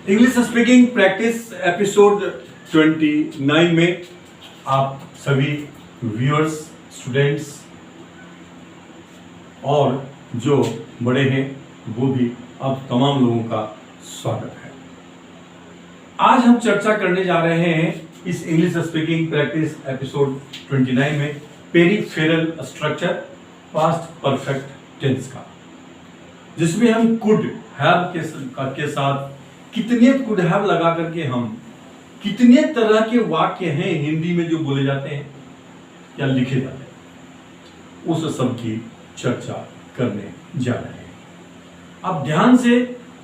English speaking practice episode 29 में आप सभी व्यूअर्स, स्टूडेंट्स और जो बड़े हैं वो भी आप तमाम लोगों का स्वागत है। आज हम चर्चा करने जा रहे हैं इस इंग्लिश स्पीकिंग प्रैक्टिस एपिसोड 29 में peripheral structure past perfect tense का, जिसमें हम कुड हैव के साथ कितने कुड हैव लगा करके हम कितने तरह के वाक्य हैं हिंदी में जो बोले जाते हैं या लिखे जाते हैं, उस सब की चर्चा करने जा रहे हैं। अब ध्यान से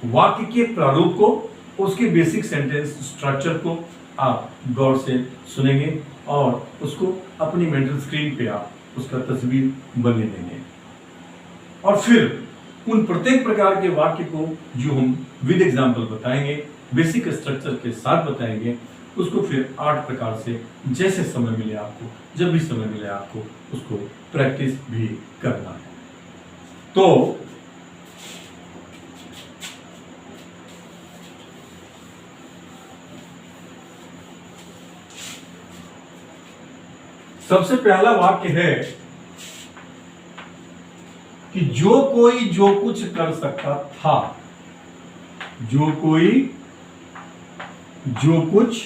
वाक्य के प्रारूप को, उसके बेसिक सेंटेंस स्ट्रक्चर को आप गौर से सुनेंगे और उसको अपनी मेंटल स्क्रीन पे आप उसका तस्वीर बनने देंगे और फिर उन प्रत्येक प्रकार के वाक्य को जो हम विद एग्जाम्पल बताएंगे, बेसिक स्ट्रक्चर के साथ बताएंगे, उसको फिर 8 प्रकार से जैसे समय मिले आपको, जब भी समय मिले आपको, उसको प्रैक्टिस भी करना है। तो सबसे पहला वाक्य है कि जो कोई जो कुछ कर सकता था, जो कोई जो कुछ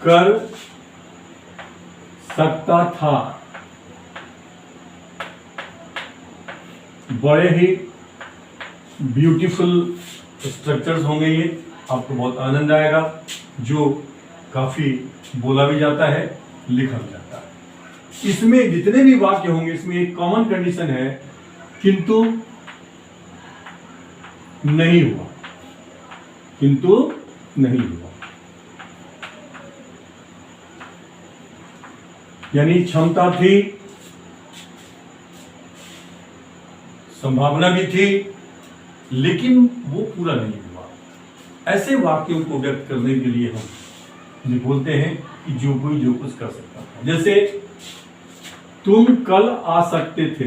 कर सकता था। बड़े ही ब्यूटीफुल स्ट्रक्चर्स होंगे ये, आपको बहुत आनंद आएगा, जो काफी बोला भी जाता है, लिखा भी जाता है। इसमें जितने भी वाक्य होंगे, इसमें एक कॉमन कंडीशन है, किंतु नहीं हुआ, किंतु नहीं हुआ, यानी क्षमता थी, संभावना भी थी, लेकिन वो पूरा नहीं हुआ। ऐसे वाक्यों को व्यक्त करने के लिए हम ये बोलते हैं कि जो कोई जो कुछ कर सकता था। जैसे तुम कल आ सकते थे,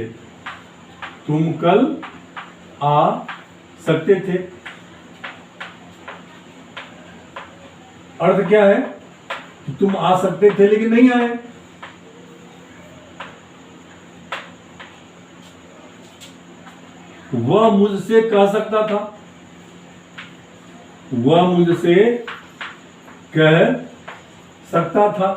तुम कल आ सकते थे, अर्थ क्या है कि तुम आ सकते थे लेकिन नहीं आए। वह मुझसे कह सकता था, वह मुझसे कह सकता था।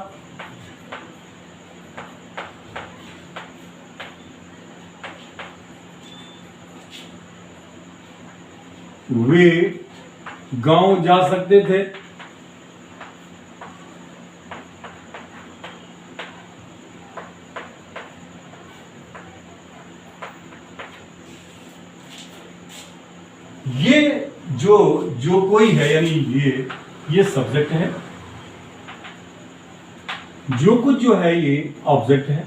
वे गांव जा सकते थे, ये जो कोई है, यानी ये सब्जेक्ट है, जो कुछ जो है ये ऑब्जेक्ट है,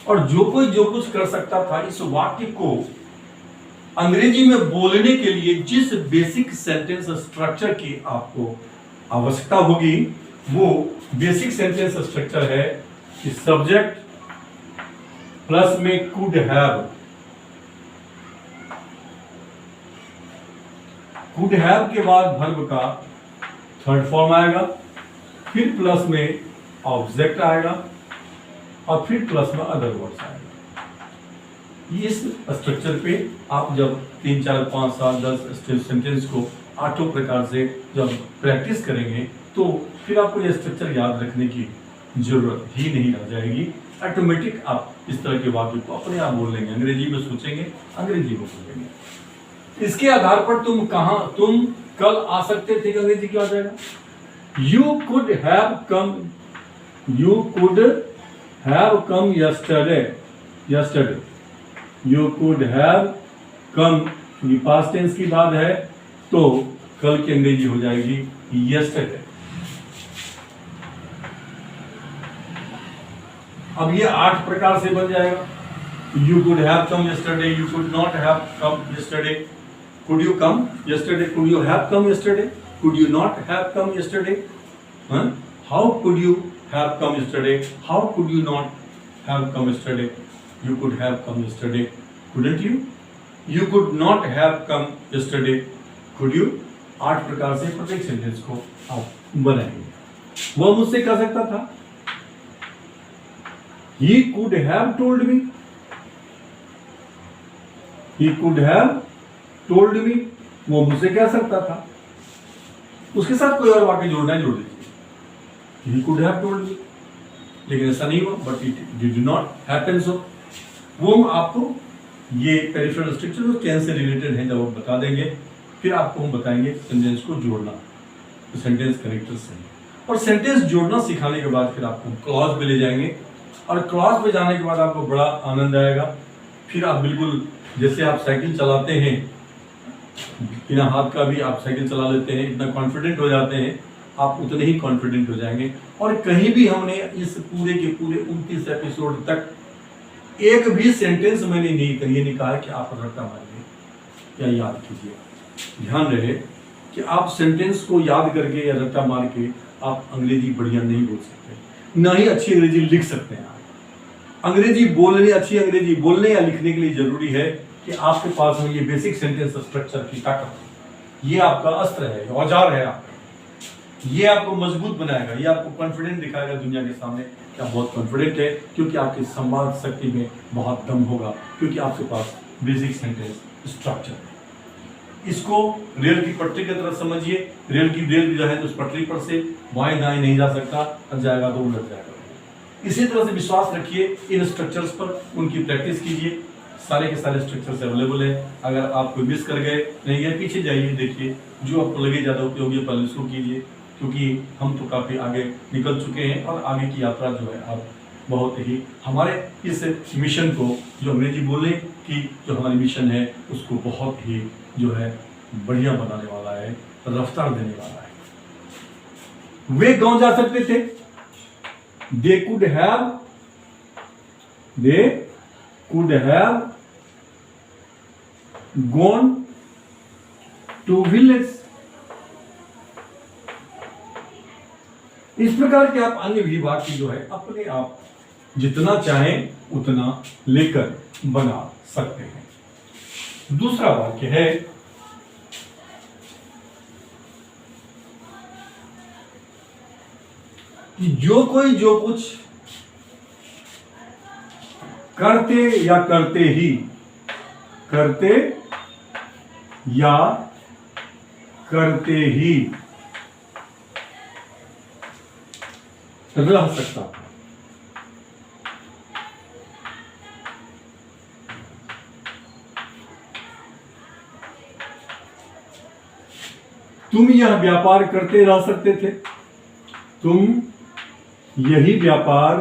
और जो कोई जो कुछ कर सकता था, इस वाक्य को अंग्रेजी में बोलने के लिए जिस बेसिक सेंटेंस स्ट्रक्चर की आपको आवश्यकता होगी, वो बेसिक सेंटेंस स्ट्रक्चर है कि सब्जेक्ट प्लस में कुड हैव, कुड हैव के बाद वर्ब का थर्ड फॉर्म आएगा, फिर प्लस में ऑब्जेक्ट आएगा और फिर प्लस में अदर वर्ड्स आएगा। इस स्ट्रक्चर पे आप जब 3, 4, 5, 7, 10 सेंटेंस को 8 प्रकार से जब प्रैक्टिस करेंगे, तो फिर आपको यह स्ट्रक्चर याद रखने की जरूरत ही नहीं रह जाएगी। ऑटोमेटिक आप इस तरह के वाक्य को अपने आप बोल लेंगे, अंग्रेजी में सोचेंगे, अंग्रेजी में बोलेंगे। इसके आधार पर तुम कल आ सकते थे, अंग्रेजी क्या आ जाएगा? You could have come yesterday. You could have come, ये पास्ट टेंस की बात है, तो कल की अंग्रेजी हो जाएगी yesterday। अब ये 8 प्रकार से बन जाएगा। You could have come yesterday, you could not have come yesterday, could you come yesterday, could you have come yesterday, could you not have come yesterday, how could you have come yesterday, how could you not have come yesterday, you could have come yesterday, couldn't you, you could not have come yesterday, could you. 8 प्रकार से प्रत्येक sentence को आप बनाएंगे। वह मुझसे कह सकता था, he could have told me, he could have told me, वो मुझसे कह सकता था। उसके साथ कोई और वाक्य जोड़ना है जोड़ दीजिए, ही कुड हैव टोल्ड मी, लेकिन ऐसा नहीं हुआ, but it did not happen so. वो आपको ये पेरिफेरल स्ट्रक्चर जो टेंस से रिलेटेड है जब आप बता देंगे, फिर आपको हम बताएंगे सेंटेंस को जोड़ना, तो सेंटेंस कनेक्टर से। और सेंटेंस जोड़ना सिखाने के बाद फिर आपको क्लॉज पे ले जाएंगे, और क्लॉज पे जाने के बाद आपको बड़ा आनंद आएगा। फिर आप बिल्कुल जैसे आप साइकिल चलाते हैं, बिना हाथ का भी आप साइकिल चला लेते हैं, इतना कॉन्फिडेंट हो जाते हैं, आप उतने ही कॉन्फिडेंट हो जाएंगे। और कहीं भी हमने इस पूरे के पूरे 29 एपिसोड तक एक भी सेंटेंस मैंने नहीं कहा कि आप रट्टा मारिए या याद कीजिए। ध्यान रहे कि आप सेंटेंस को याद करके या रट्टा मार के आप अंग्रेजी बढ़िया नहीं बोल सकते, ना ही अच्छी अंग्रेजी लिख सकते हैं। अंग्रेजी बोलने, अच्छी अंग्रेजी बोलने या लिखने के लिए जरूरी है कि आपके पास में ये बेसिक सेंटेंस स्ट्रक्चर की ताकत, ये आपका अस्त्र है, औजार है आपका। ये आपको मजबूत बनाएगा, ये आपको कॉन्फिडेंट दिखाएगा दुनिया के सामने कि आप बहुत कॉन्फिडेंट है, क्योंकि आपकी संवाद शक्ति में बहुत दम होगा, क्योंकि आपके पास बेसिक सेंटेंस स्ट्रक्चर है। इसको रेल की पटरी की तरह समझिए। रेल जो है तो उस पटरी पर से बाएं दाएं नहीं जा सकता, अब जाएगा तो उलट जाएगा। इसी तरह से विश्वास रखिए इन स्ट्रक्चर्स पर, उनकी प्रैक्टिस कीजिए। सारे के सारे स्ट्रक्चर्स अवेलेबल है। अगर आप कोई मिस कर गए, नहीं गए, पीछे जाइए, देखिए जो आपको लगे ज़्यादा उपयोगी है पहले उसको कीजिए, क्योंकि हम तो काफ़ी आगे निकल चुके हैं और आगे की यात्रा जो है आप बहुत ही हमारे इस मिशन को, जो अंग्रेजी बोलने की जो हमारी मिशन है, उसको बहुत ही जो है बढ़िया बनाने वाला है, रफ्तार देने वाला है। वे गांव जा सकते थे, they could have gone to village। इस प्रकार के आप अन्य भी वाक्य जो है अपने आप जितना चाहें उतना लेकर बना सकते हैं। दूसरा वाक्य है, कि जो कोई जो कुछ करते या करते ही रह सकता था। तुम यह व्यापार करते रह सकते थे, तुम यही व्यापार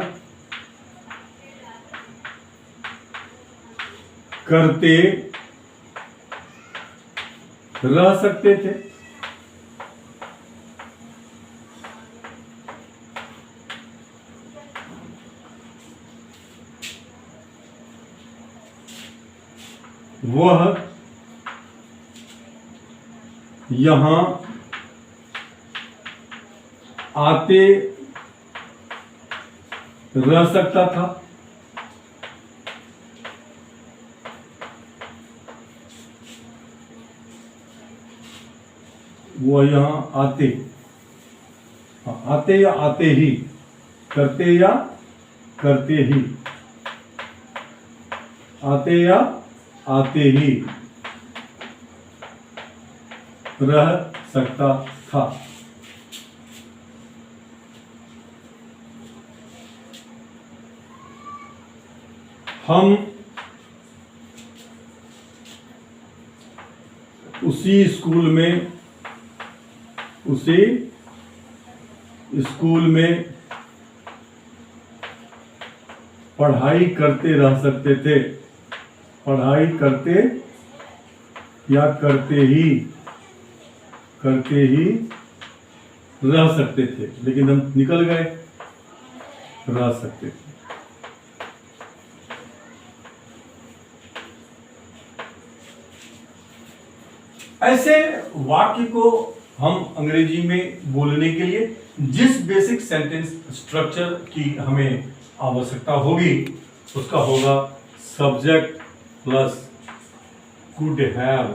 करते रह सकते थे। वह यहां आते रह सकता था, वो यहां आते या आते ही, करते या करते ही, आते या आते ही रह सकता था। हम उसी स्कूल में पढ़ाई करते रह सकते थे, पढ़ाई करते या करते ही रह सकते थे, लेकिन हम निकल गए, रह सकते थे। ऐसे वाक्य को हम अंग्रेजी में बोलने के लिए जिस बेसिक सेंटेंस स्ट्रक्चर की हमें आवश्यकता होगी, उसका होगा सब्जेक्ट प्लस could have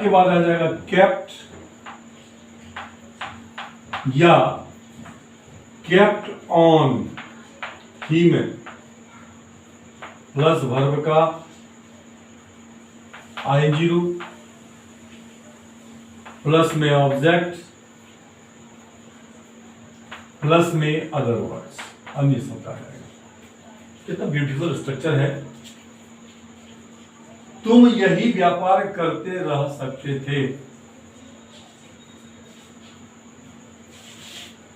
के बाद आ जाएगा kept या kept on ही में प्लस वर्ब का ing रूप प्लस में ऑब्जेक्ट प्लस में अदर वर्ड्स। अब ये समझा जाएगा कितना ब्यूटीफुल स्ट्रक्चर है। तुम यही व्यापार करते रह सकते थे।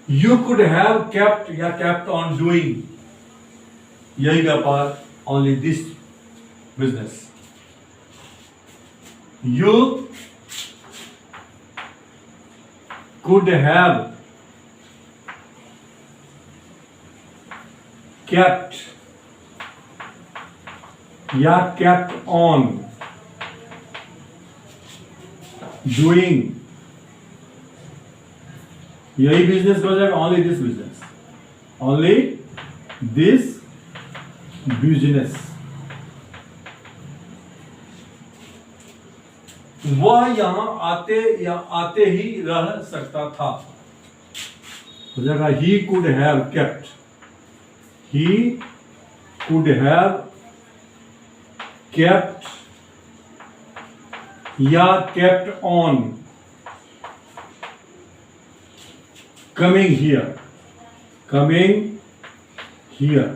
यू कुड हैव केप्ट या केप्ट ऑन डूइंग यही व्यापार, only this business. You could have kept या kept on doing यही बिजनेस हो जाएगा, only this business, only this business. वह यहां आते या आते ही रह सकता था, हो जाएगा he could have kept, he could have kept या kept on coming here, coming here।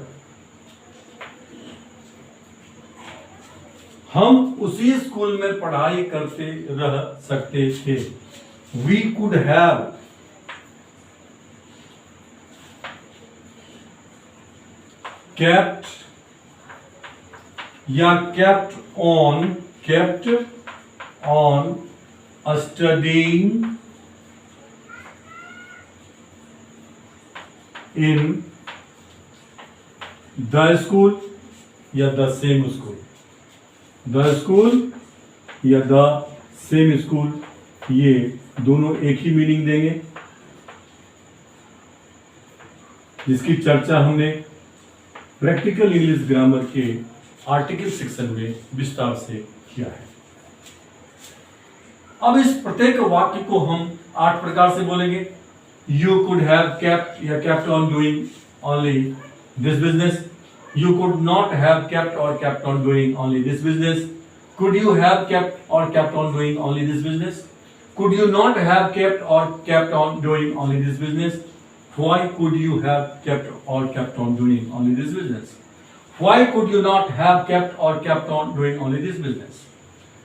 हम उसी स्कूल में पढ़ाई करते रह सकते थे। We could have kept या kept on studying in the school या the same school, the school या the same school, ये दोनों एक ही मीनिंग देंगे, जिसकी चर्चा हमने प्रैक्टिकल इंग्लिश ग्रामर के आर्टिकल सेक्शन में विस्तार से किया है। अब इस प्रत्येक वाक्य को हम 8 प्रकार से बोलेंगे। You could have kept या kept on doing only this business. You could not have kept or kept on doing only this business. Could you have kept or kept on doing only this business? Could you not have kept or kept on doing only this business? Why could you have kept or kept on doing only this business? Why could you not have kept or kept on doing only this business?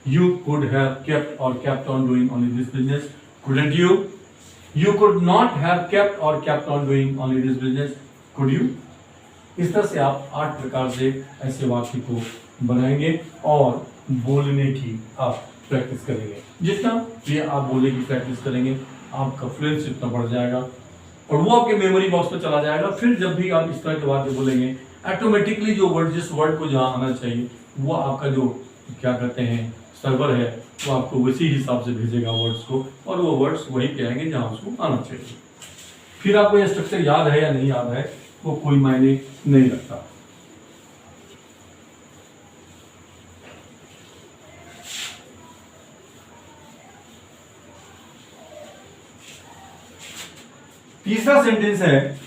You could have kept or kept on doing only this business, couldn't you? You could not have kept or kept on doing only this business, could you? इस तरह से आप 8 प्रकार से ऐसे वाक्य को बनाएंगे और बोलने की आप प्रैक्टिस करेंगे। जितना ये आप बोलने की प्रैक्टिस करेंगे आपका फ्लुएंसी उतना बढ़ जाएगा और वो आपके मेमोरी बॉक्स में चला जाएगा। फिर जब भी आप इस तरह के वाक्य बोलेंगे ऑटोमेटिकली जो वर्ड, जिस वर्ड को जहाँ आना चाहिए वो आपका जो क्या कहते हैं सर्वर है वो आपको उसी हिसाब से भेजेगा वर्ड्स को, और वो वर्ड्स वहीं पे आएंगे जहाँ उसको आना चाहिए। फिर आपको ये स्ट्रक्चर याद है या नहीं याद है वो कोई मायने नहीं रखता। तीसरा सेंटेंस है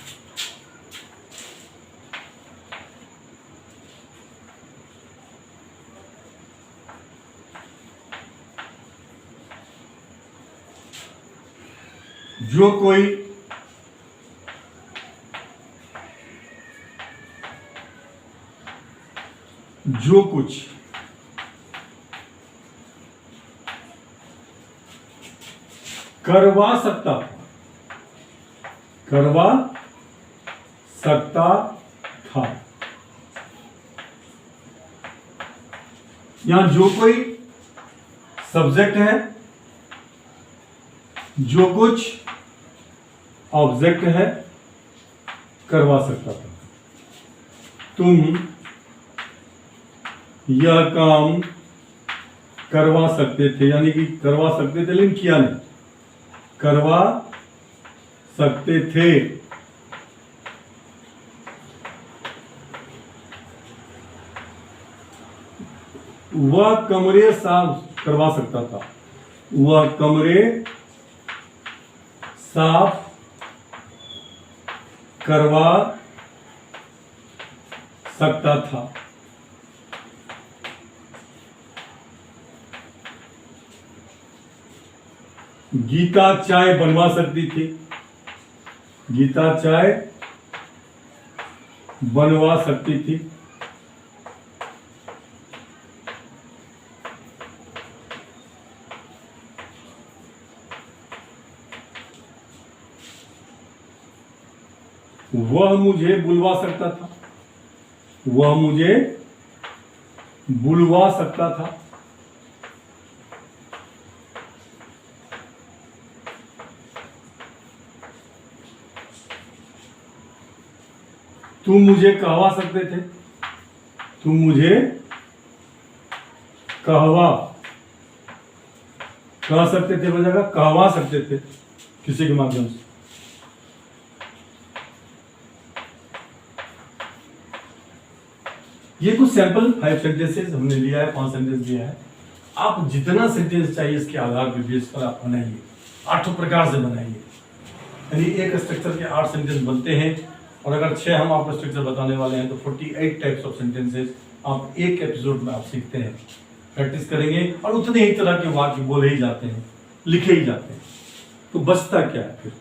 जो कोई जो कुछ करवा सकता था। यहां जो कोई सब्जेक्ट है, जो कुछ ऑब्जेक्ट है, करवा सकता था। तुम यह काम करवा सकते थे, यानी कि करवा सकते थे लेकिन किया नहीं, करवा सकते थे। वह कमरे साफ करवा सकता था। वह कमरे साफ करवा सकता था। गीता चाय बनवा सकती थी। गीता चाय बनवा सकती थी। वह मुझे बुलवा सकता था। वह मुझे बुलवा सकता था। तुम मुझे कहवा सकते थे। तुम मुझे कह सकते थे, बजाएगा कहवा सकते थे किसी के माध्यम से। ये कुछ सैंपल 5 सेंटेंसेस हमने लिया है, 5 सेंटेंस दिया है। आप जितना सेंटेंस चाहिए इसके आधार पर बेस पर आप बनाइए, 8 प्रकार से बनाइए। यानी एक स्ट्रक्चर के 8 सेंटेंस बनते हैं, और अगर 6 हम आपको स्ट्रक्चर बताने वाले हैं तो 48 टाइप्स ऑफ सेंटेंसेस आप एक एपिसोड में आप सीखते हैं, प्रैक्टिस करेंगे, और उतने ही तरह के वाक्य बोले ही जाते हैं, लिखे ही जाते हैं। तो बचता क्या है फिर?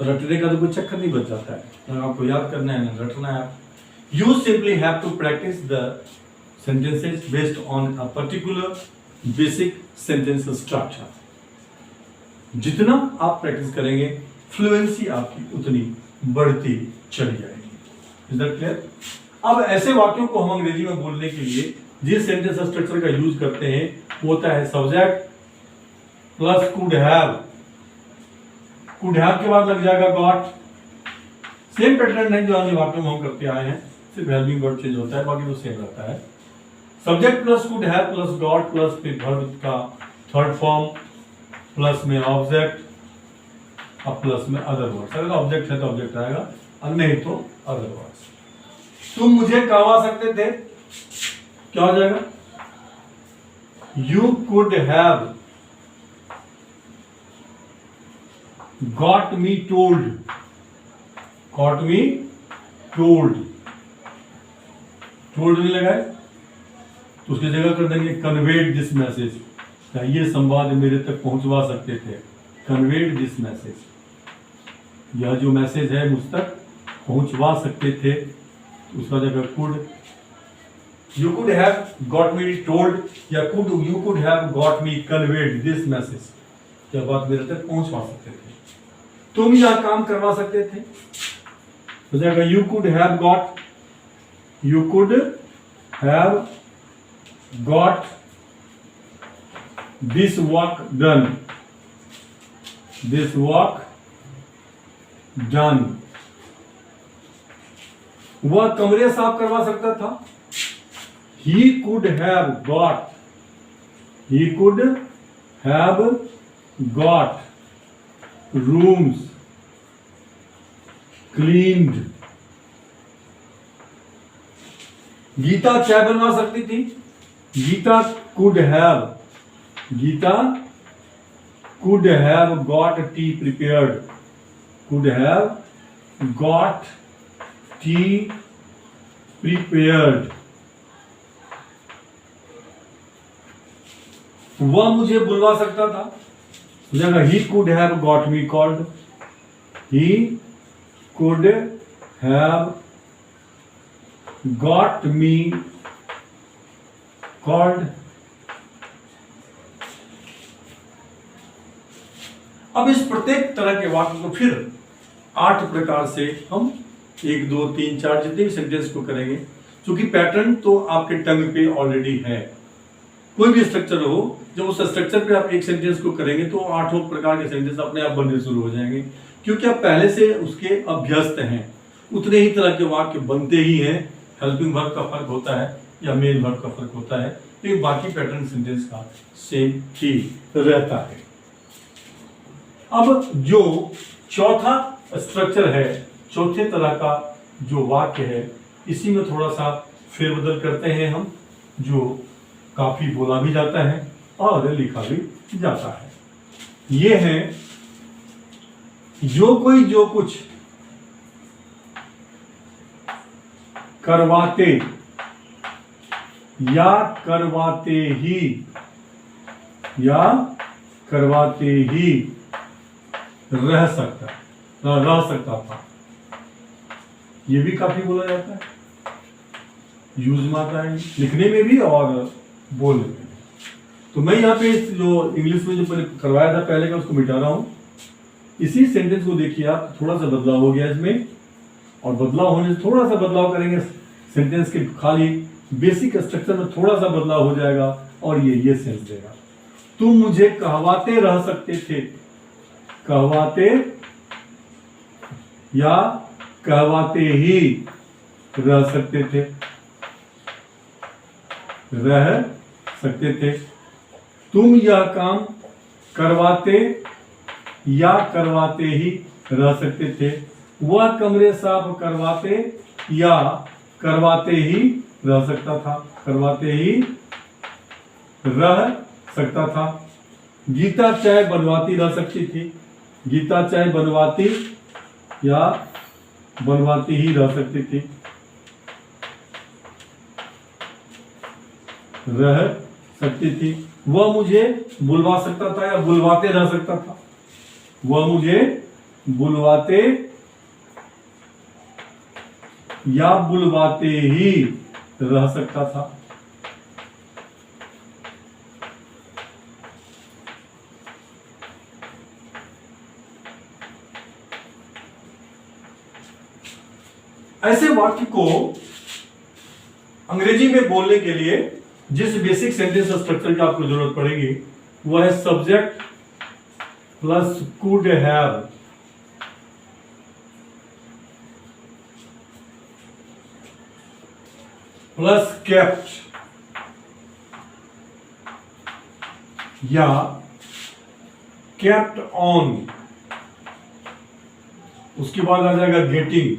रटने का तो कोई चक्कर नहीं बच जाता है, ना आपको याद करना है ना रटना है। You simply have to practice the sentences based on a particular basic sentence structure. जितना आप प्रैक्टिस करेंगे फ्लुएंसी आपकी उतनी बढ़ती चली जाएगी। Is that clear? अब ऐसे वाक्यों को हम अंग्रेजी में बोलने के लिए जिस सेंटेंस स्ट्रक्चर का यूज करते हैं वो होता है subject plus could have. Could have के बाद लग जाएगा गॉट। सेम पैटर्न है जो अन्य वाक्यों में हम करते आए हैं, सिर्फ हेल्पिंग वर्ड चेंज होता है, बाकी तो सेम रहता है। Subject plus could have plus got plus फिर वर्ब का थर्ड फॉर्म प्लस में ऑब्जेक्ट और प्लस में अदर वर्ड्स। अगर ऑब्जेक्ट है तो ऑब्जेक्ट आएगा और नहीं तो अदर वर्ड्स। तुम मुझे कहवा सकते थे, क्या हो जाएगा? You could have got me told. Got me told. Told नहीं लगाए तो उसकी जगह कर देंगे कन्वेड दिस मैसेज। क्या ये संवाद मेरे तक पहुंचवा सकते थे? Conveyed this message. यह जो मैसेज है मुझ तक पहुंचवा सकते थे, तो उसका जगह could. You could have got me told या you could have got me conveyed this message. क्या बात मेरे तक पहुंचवा सकते थे, तुम यह काम करवा सकते थे, हो जाएगा you could have got. You could have got this work done. This work done. वह कमरे साफ करवा सकता था। He could have got. He could have got rooms cleaned. Gita चाय बनवा सकती थी। Gita could have got tea prepared. Could have got tea prepared. वह मुझे बुलवा सकता था। He could have got me called. He could have got me called। अब इस प्रत्येक तरह के वाक्य को फिर 8 प्रकार से हम 1 2 3 4 जितने भी सेंटेंस को करेंगे, क्योंकि पैटर्न तो आपके टंग पे ऑलरेडी है। कोई भी स्ट्रक्चर हो, जब उस स्ट्रक्चर पे आप एक सेंटेंस को करेंगे तो 8 प्रकार के सेंटेंस अपने आप बनने शुरू हो जाएंगे, क्योंकि आप पहले से उसके अभ्यस्त हैं। उतने ही तरह के वाक्य बनते ही हैं। हेल्पिंग वर्ब का फर्क होता है या मेन वर्ब का फर्क होता है, लेकिन बाकी पैटर्न सेंटेंस का सेम ही रहता है। अब जो चौथा स्ट्रक्चर है, चौथे तरह का जो वाक्य है, इसी में थोड़ा सा फेरबदल करते हैं हम। जो काफी बोला भी जाता है और लिखा भी जाता है। ये है जो कोई जो कुछ करवाते या करवाते ही रह सकता था, ये भी काफी बोला जाता है, यूज में आता है लिखने में भी और बोलने में भी। तो मैं यहाँ पे जो इंग्लिश में जो करवाया था पहले का उसको मिटा रहा हूं। इसी सेंटेंस को देखिए आप, थोड़ा सा बदलाव हो गया इसमें, और बदलाव होने से थोड़ा सा बदलाव करेंगे सेंटेंस के खाली बेसिक स्ट्रक्चर में थोड़ा सा बदलाव हो जाएगा और ये सेंस देगा। तुम मुझे कहवाते रह सकते थे, कहवाते या कहवाते ही रह सकते थे, रह सकते थे। तुम यह काम करवाते या करवाते ही रह सकते थे। वह कमरे साफ करवाते या करवाते ही रह सकता था, करवाते ही रह सकता था। गीता चाय बनवाती रह सकती थी, गीता चाय बनवाती या बनवाती ही रह सकती थी, रह सकती थी। वह मुझे बुलवा सकता था या बुलवाते रह सकता था, वह मुझे बुलवाते या बुलवाते ही रह सकता था। ऐसे वाक्य को अंग्रेजी में बोलने के लिए जिस बेसिक सेंटेंस स्ट्रक्चर की आपको जरूरत पड़ेगी वह है subject plus could have plus kept या केप्ट ऑन। उसके बाद आ जाएगा गेटिंग,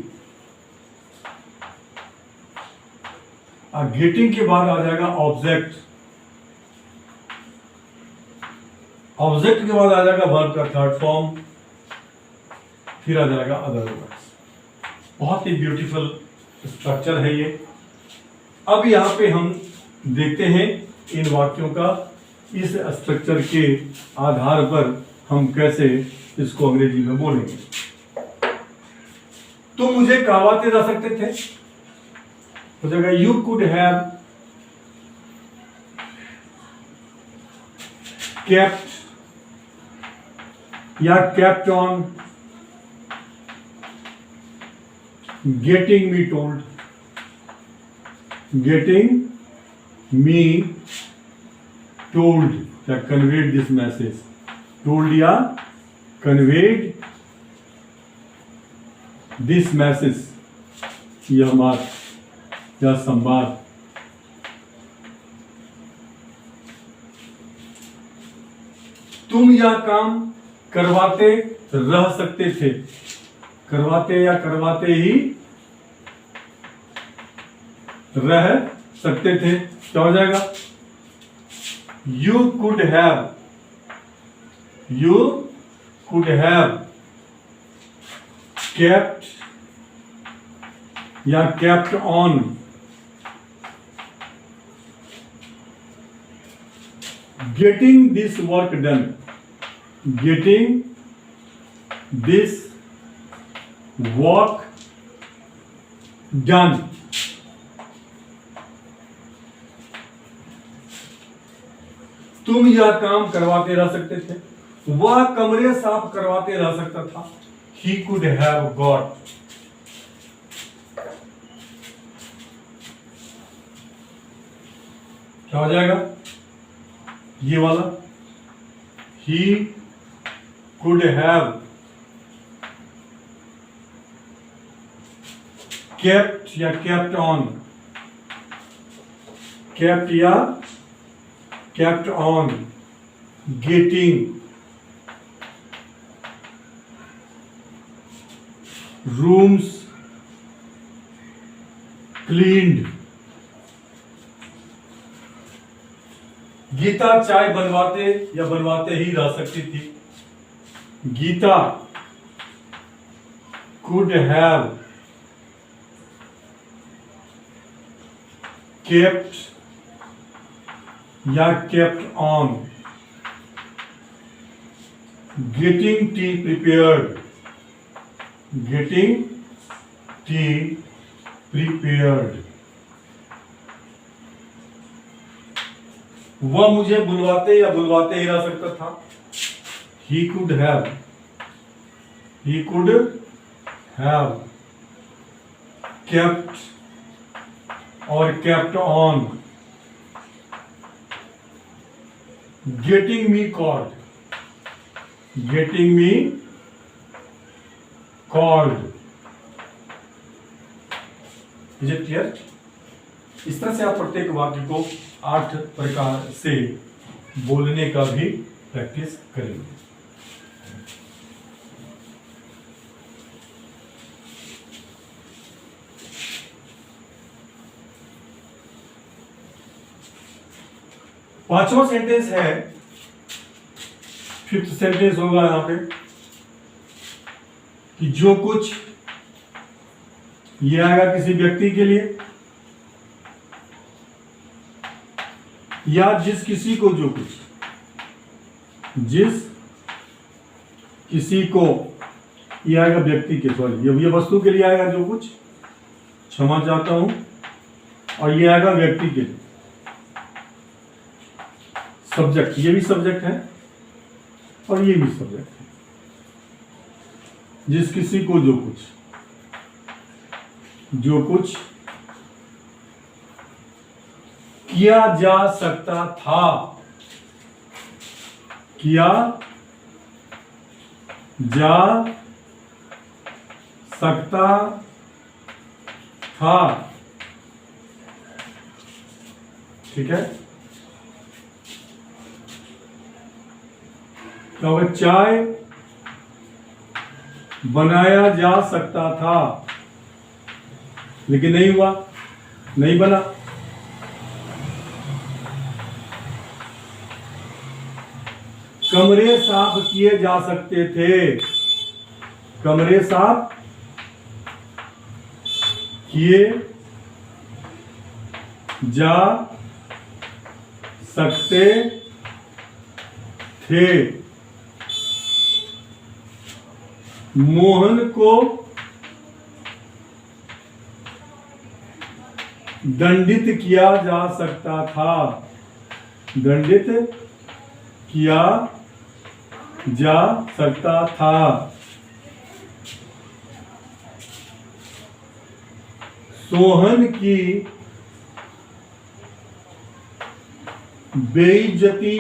गेटिंग के बाद आ जाएगा ऑब्जेक्ट, ऑब्जेक्ट के बाद आ जाएगा वर्ब का थर्ड फॉर्म, फिर आ जाएगा अदर वर्ड्स। बहुत ही ब्यूटीफुल स्ट्रक्चर है ये। अब यहां पे हम देखते हैं इन वाक्यों का इस स्ट्रक्चर के आधार पर हम कैसे इसको अंग्रेजी में बोलेंगे। तो मुझे कहवाते रह सकते थे, हो जाएगा यू कुड हैव केप्ट या kept on getting me told, getting me told या कन्वेड दिस मैसेज, टोल्ड या कन्वेड दिस मैसेज, यह बात या संवाद। तुम यह काम करवाते रह सकते थे, करवाते या करवाते ही रह सकते थे, क्या हो जाएगा? यू कुड हैव केप्ट या kept on getting this work done, getting this work done. तुम यह काम करवाते रह सकते थे, वह कमरे साफ करवाते रह सकता था। He could have got क्या हो जाएगा? ये वाला He could have kept या kept on, kept या kept on getting rooms cleaned Gita चाय बनवाते या बनवाते ही रह सकती थी। गीता could have kept या kept on getting tea prepared, getting tea prepared। वह मुझे बुलवाते या बुलवाते ही रह सकता था। He could have kept or kept on getting me called, Is it clear? इस तरह से आप प्रत्येक वाक्य को 8 प्रकार से बोलने का भी प्रैक्टिस करेंगे। पांचवा सेंटेंस है, फिफ्थ सेंटेंस होगा यहां पे कि जो कुछ, ये आएगा किसी व्यक्ति के लिए या जिस किसी को जो कुछ, जिस किसी को, ये आएगा व्यक्ति के, सॉरी ये वस्तु के लिए आएगा जो कुछ, क्षमा चाहता हूं, और ये आएगा व्यक्ति के लिए। सब्जेक्ट, ये भी सब्जेक्ट है और ये भी सब्जेक्ट है। जिस किसी को जो कुछ, किया जा सकता था, किया जा सकता था, ठीक है। क्या होगा? चाय बनाया जा सकता था लेकिन नहीं हुआ, नहीं बना। कमरे साफ किए जा सकते थे, कमरे साफ किए जा सकते थे। मोहन को दंडित किया जा सकता था, दंडित किया जा सकता था। सोहन की बेइज्जती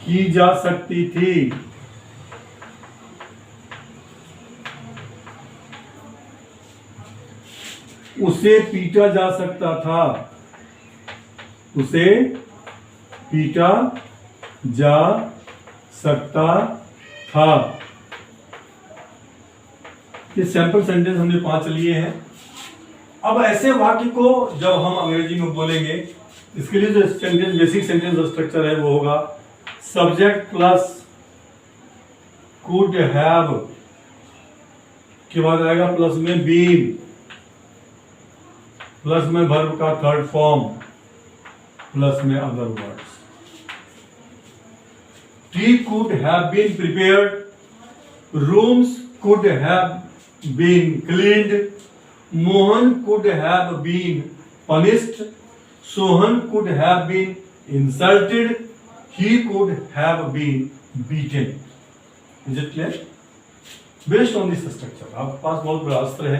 की जा सकती थी, उसे पीटा जा सकता था, उसे पीटा जा सकता था। ये सैंपल सेंटेंस हमने 5 लिए हैं। अब ऐसे वाक्य को जब हम अंग्रेजी में बोलेंगे, इसके लिए जो सेंटेंस, बेसिक सेंटेंस स्ट्रक्चर है वो होगा सब्जेक्ट प्लस कुड हैव के बाद आएगा प्लस में बीन, प्लस में वर्ब का थर्ड फॉर्म, प्लस में other words. Tea could have been prepared, rooms could have been cleaned, Mohan could have been punished, Sohan could have been insulted, he could have been beaten। Is it clear? Based on this structure, आपके पास बहुत बड़ा अस्त्र है,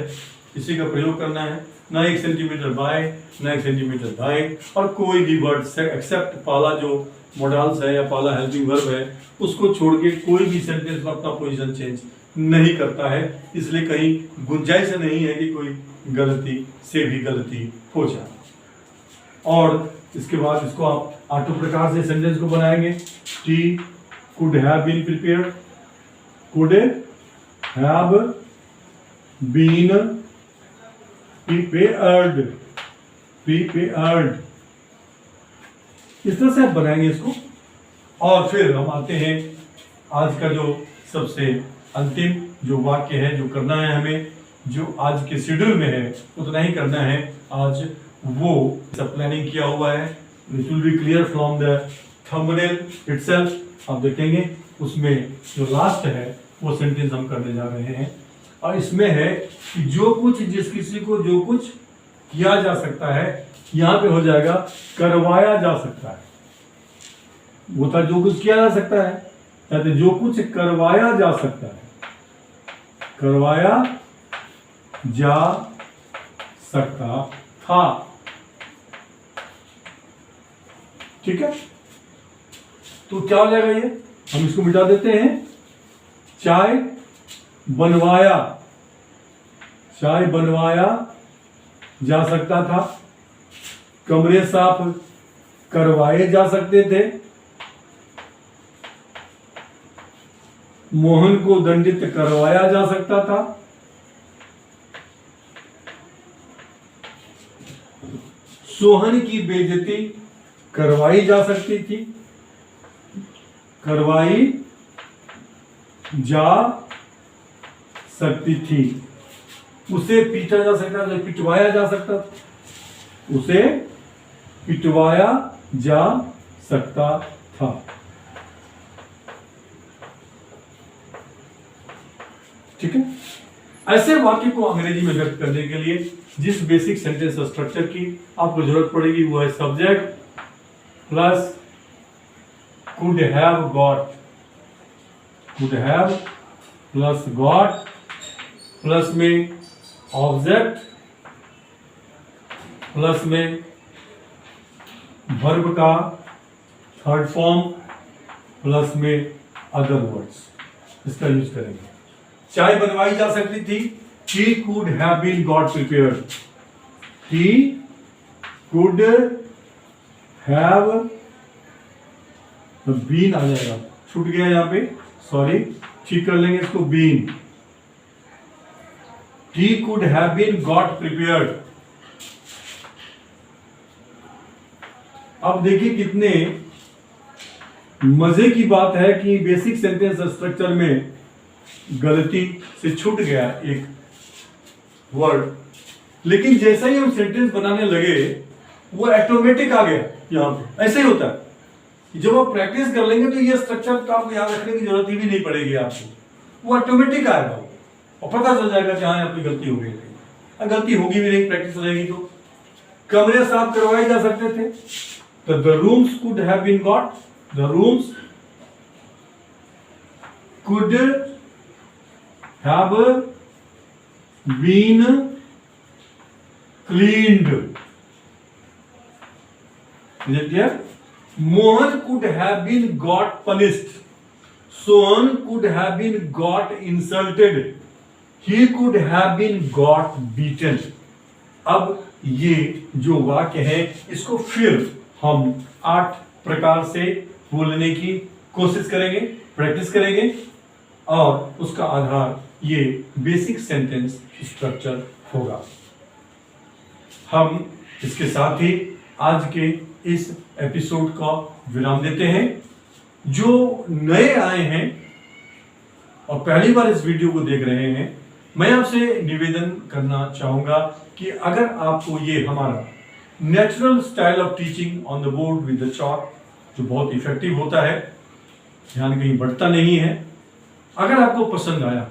इसी का प्रयोग करना है। ना 1 सेंटीमीटर बाएं, ना 1 सेंटीमीटर दाएं, और कोई भी वर्ड एक्सेप्ट पहला जो मॉडल्स है या पहला हेल्पिंग वर्ब है उसको छोड़ के कोई भी सेंटेंस में अपना पोजीशन चेंज नहीं करता है। इसलिए कहीं गुंजाइश नहीं है कि कोई गलती से भी गलती हो जाए। और इसके बाद इसको आप 8 प्रकार से सेंटेंस को बनाएंगे। Tea could have been prepared, could have been prepared, prepared. इस तरह से आप बनाएंगे इसको। और फिर हम आते हैं आज का जो सबसे अंतिम जो वाक्य है, जो करना है हमें, जो आज के शेड्यूल में है उतना ही करना है आज। वो सब प्लानिंग किया हुआ है, it will be clear from the thumbnail itself. आप देखेंगे उसमें जो लास्ट है वो सेंटेंस हम करने जा रहे हैं। और इसमें है कि जो कुछ जिस किसी को जो कुछ किया जा सकता है, यहाँ पे हो जाएगा करवाया जा सकता है। वो था जो कुछ किया जा सकता है, या तो जो कुछ करवाया जा सकता है, करवाया जा सकता था। ठीक है, तो क्या हो जाएगा ये, हम इसको मिटा देते हैं। चाय बनवाया, चाय बनवाया जा सकता था। कमरे साफ करवाए जा सकते थे। मोहन को दंडित करवाया जा सकता था। सोहन की बेइज्जती करवाई जा सकती थी, करवाई जा सकती थी। उसे पीटा जा सकता था, पिटवाया जा सकता था, उसे पिटवाया जा सकता था। ठीक है, ऐसे वाक्य को अंग्रेजी में व्यक्त करने के लिए जिस बेसिक सेंटेंस स्ट्रक्चर की आपको जरूरत पड़ेगी वो है subject plus could have got, could have plus got, plus में ऑब्जेक्ट, प्लस में वर्ब का थर्ड फॉर्म, प्लस में अदर वर्ड्स, इसका यूज करेंगे। चाय बनवाई जा सकती थी, he could have been got prepared, he could have been आ जाएगा, छूट गया यहाँ पे, सॉरी, ठीक कर लेंगे इसको, been, he could have been got prepared। अब देखिए कितने मजे की बात है कि बेसिक सेंटेंस स्ट्रक्चर में गलती से छूट गया एक वर्ड, लेकिन जैसे ही हम सेंटेंस बनाने लगे वो ऑटोमेटिक आ गया यहाँ पे। ऐसे ही होता है, जब आप प्रैक्टिस कर लेंगे तो ये स्ट्रक्चर का आपको याद रखने की जरूरत ही भी नहीं पड़ेगी आपको, वो ऑटोमेटिक आएगा और पता चल जाएगा कि हाँ आपकी गलती हो गई है। गलती होगी भी नहीं, प्रैक्टिस हो जाएगी। तो कमरे साफ करवाए जा सकते थे, तो the rooms could have been got, the rooms could have been cleaned। Is it clear? Mohan could have been got punished, Sohan could have been got insulted, he could have been got beaten। अब ये जो वाक्य है इसको फिर हम 8 प्रकार से बोलने की कोशिश करेंगे, प्रैक्टिस करेंगे, और उसका आधार ये बेसिक सेंटेंस स्ट्रक्चर होगा। हम इसके साथ ही आज के इस एपिसोड का विराम देते हैं। जो नए आए हैं और पहली बार इस वीडियो को देख रहे हैं, मैं आपसे निवेदन करना चाहूंगा कि अगर आपको ये हमारा natural style of teaching on the board with the chalk, जो बहुत इफेक्टिव होता है, ध्यान कहीं बढ़ता नहीं है, अगर आपको पसंद आया,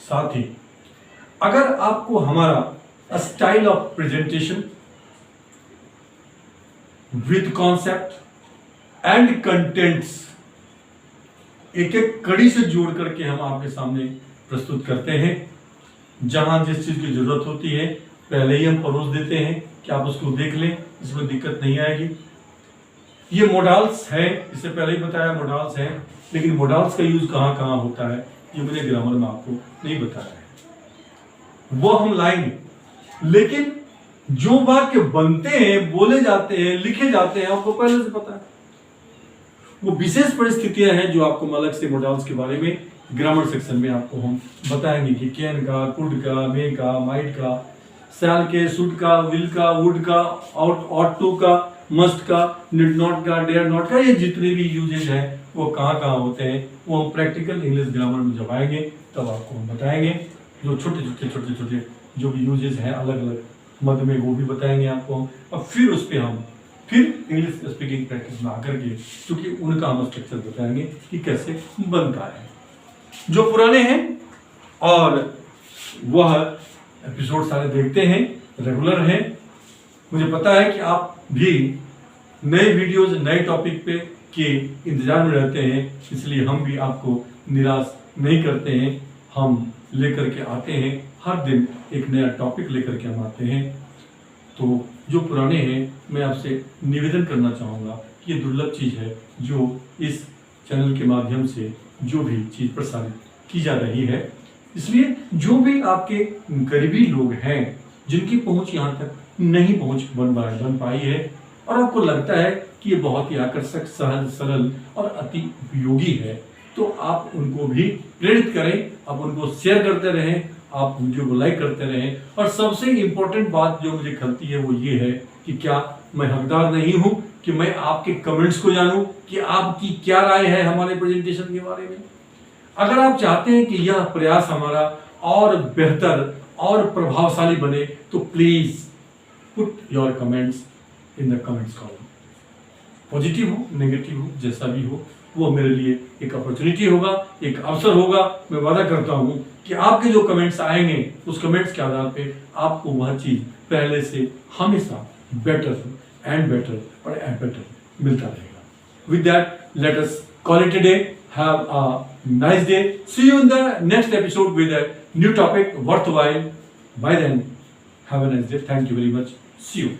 साथ ही अगर आपको हमारा style of presentation with concept and contents एक एक कड़ी से जोड़ करके हम आपके सामने प्रस्तुत करते हैं, जहां जिस चीज की जरूरत होती है पहले ही हम परोस देते हैं कि आप उसको देख लें, इसमें दिक्कत नहीं आएगी। ये मॉडल्स है, इससे पहले ही बताया मॉडल्स है, लेकिन मॉडल्स का यूज कहां कहां होता है ये मैंने ग्रामर में आपको नहीं बताया है, वो हम लाएंगे। लेकिन जो वाक्य बनते हैं, बोले जाते हैं, लिखे जाते हैं, आपको पहले से पता है। वो विशेष परिस्थितियां हैं जो आपको अलग से मॉडल्स के बारे में ग्रामर सेक्शन में आपको हम बताएंगे कि कैन का, कुड का, मे का, माइट का, शैल के, शुड का, विल का, वुड का, ऑट टू का, मस्ट का, डिड नॉट का, डेयर नॉट का, ये जितने भी यूजेज हैं वो कहाँ कहाँ होते हैं वो हम प्रैक्टिकल इंग्लिश ग्रामर में जब आएंगे तब आपको हम बताएंगे। जो छोटे छोटे जो भी यूजेज हैं अलग अलग मद में वो भी बताएंगे आपको हम। और फिर उस पर हम फिर इंग्लिश स्पीकिंग प्रैक्टिस में आकर के क्योंकि उनका हम स्ट्रक्चर बताएंगे कि कैसे बनता है। जो पुराने हैं और वह एपिसोड सारे देखते हैं, रेगुलर हैं, मुझे पता है कि आप भी नए वीडियोस नए टॉपिक पे के इंतजार में रहते हैं, इसलिए हम भी आपको निराश नहीं करते हैं। हम लेकर के आते हैं, हर दिन एक नया टॉपिक लेकर के हम आते हैं। तो जो पुराने हैं मैं आपसे निवेदन करना चाहूँगा कि ये दुर्लभ चीज़ है जो इस चैनल के माध्यम से जो भी चीज़ प्रसारित की जा रही है, इसलिए जो भी आपके करीबी लोग हैं जिनकी पहुंच यहाँ तक नहीं बन पाई है और आपको लगता है कि ये बहुत ही आकर्षक, सहज, सरल और अति उपयोगी है, तो आप उनको भी प्रेरित करें, आप उनको शेयर करते रहें, आप वीडियो को लाइक करते रहें। और सबसे इम्पोर्टेंट बात जो मुझे खलती है वो ये है कि क्या मैं हकदार नहीं हूँ कि मैं आपके कमेंट्स को जानूं कि आपकी क्या राय है हमारे प्रेजेंटेशन के बारे में। अगर आप चाहते हैं कि यह प्रयास हमारा और बेहतर और प्रभावशाली बने तो please put your comments in the comments column. Positive हो, नेगेटिव हो, जैसा भी हो, वो मेरे लिए एक अपॉर्चुनिटी होगा, एक अवसर होगा। मैं वादा करता हूँ कि आपके जो कमेंट्स आएंगे उस कमेंट्स के आधार पे आपको वह चीज़ पहले से हमेशा बेटर एंड बेटर मिलता रहेगा। With that let us call it a day. Have a nice day. See you in the next episode with a new topic worthwhile. By then, have a nice day. Thank you very much. See you.